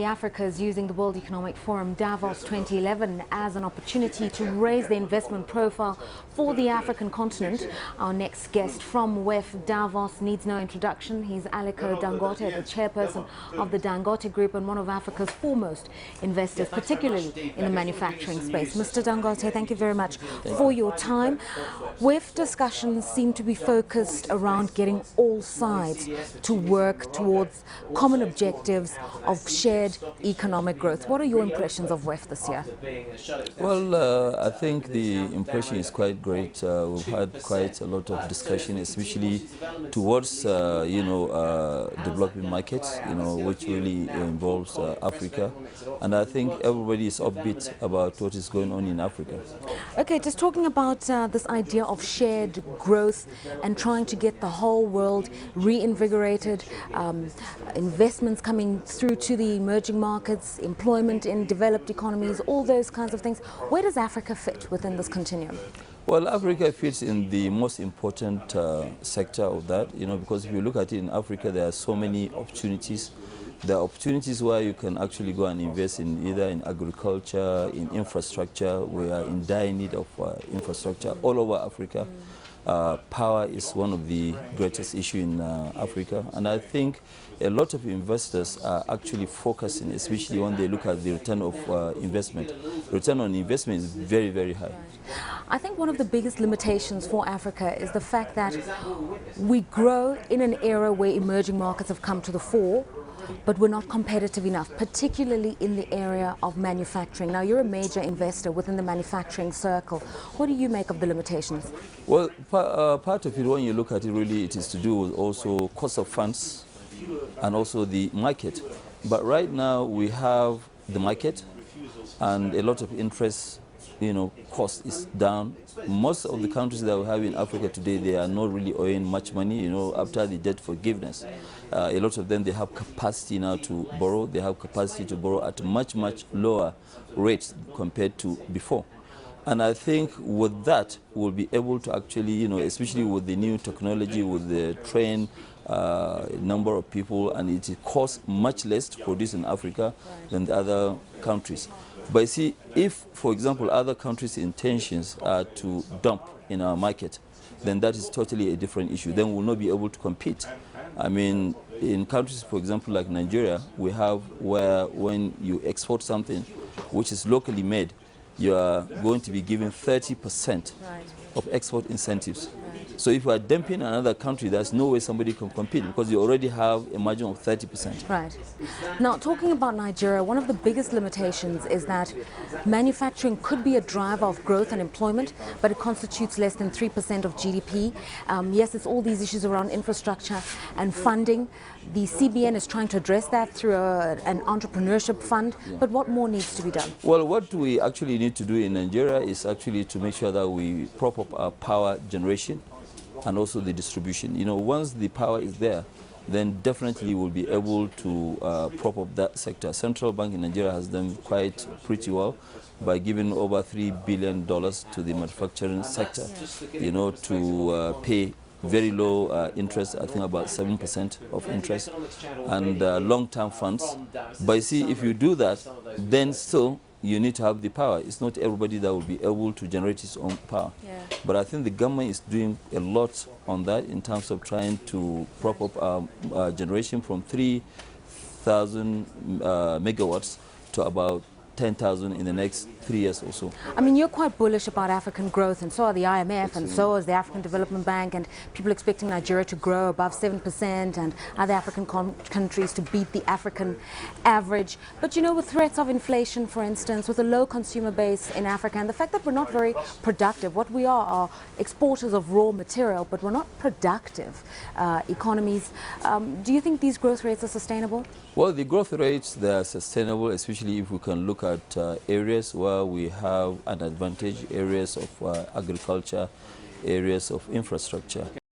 Africa is using the World Economic Forum Davos 2011 as an opportunity to raise the investment profile for the African continent. Our next guest from WEF Davos needs no introduction. He's Aliko Dangote, the chairperson of the Dangote Group and one of Africa's foremost investors, particularly in the manufacturing space. Mr. Dangote, thank you very much for your time. WEF discussions seem to be focused around getting all sides to work towards common objectives of shared economic growth. What are your impressions of WEF this year? Well, I think the impression is quite great. We've had quite a lot of discussion, especially towards, developing markets, which really involves Africa. And I think everybody is upbeat about what is going on in Africa. Okay, just talking about this idea of shared growth and trying to get the whole world reinvigorated, investments coming through to the emerging markets, employment in developed economies, all those kinds of things. Where does Africa fit within this continuum? Well, Africa fits in the most important sector of that, because if you look at it in Africa, there are so many opportunities. There are opportunities where you can actually go and invest in either in agriculture, in infrastructure. We are in dire need of infrastructure all over Africa. Power is one of the greatest issues in Africa, and I think a lot of investors are actually focusing, especially when they look at the return of investment. Return on investment is very, very high. I think one of the biggest limitations for Africa is the fact that we grow in an era where emerging markets have come to the fore, but we're not competitive enough, particularly in the area of manufacturing. Now, you're a major investor within the manufacturing circle. What do you make of the limitations? Well, part of it, when you look at it, really, it is to do with also cost of funds and also the market. But right now, we have the market and a lot of interest, cost is down. Most of the countries that we have in Africa today, they are not really owing much money, after the debt forgiveness. A lot of them, they have capacity now to borrow. They have capacity to borrow at much, much lower rates compared to before. And I think with that, we'll be able to actually, especially with the new technology, with the trained number of people, and it costs much less to produce in Africa than the other countries. But see, if, for example, other countries' intentions are to dump in our market, then that is totally a different issue. Then we'll not be able to compete. I mean, in countries, for example, like Nigeria, we have where when you export something which is locally made, you are going to be given 30% of export incentives. So if you are dumping another country, there's no way somebody can compete because you already have a margin of 30%. Right. Now, talking about Nigeria, one of the biggest limitations is that manufacturing could be a driver of growth and employment, but it constitutes less than 3% of GDP. Yes, it's all these issues around infrastructure and funding. The CBN is trying to address that through an entrepreneurship fund, but what more needs to be done? Well, what we actually need to do in Nigeria is actually to make sure that we prop up our power generation and also the distribution. Once the power is there, then definitely we'll be able to prop up that sector. Central Bank in Nigeria has done quite pretty well by giving over $3 billion to the manufacturing sector, to pay very low interest, I think about 7% of interest, and long-term funds. But you see, if you do that, then still you need to have the power. It's not everybody that will be able to generate its own power. Yeah. But I think the government is doing a lot on that in terms of trying to prop up our generation from 3,000 megawatts to about 10,000 in the next 3 years or so. I mean, you're quite bullish about African growth, and so are the IMF, and so is the African Development Bank, and people expecting Nigeria to grow above 7% and other African countries to beat the African average. But with threats of inflation, for instance, with a low consumer base in Africa, and the fact that we're not very productive, what we are exporters of raw material, but we're not productive economies. Do you think these growth rates are sustainable? Well, the growth rates, they are sustainable, especially if we can look at areas where we have an advantage, areas of agriculture, areas of infrastructure.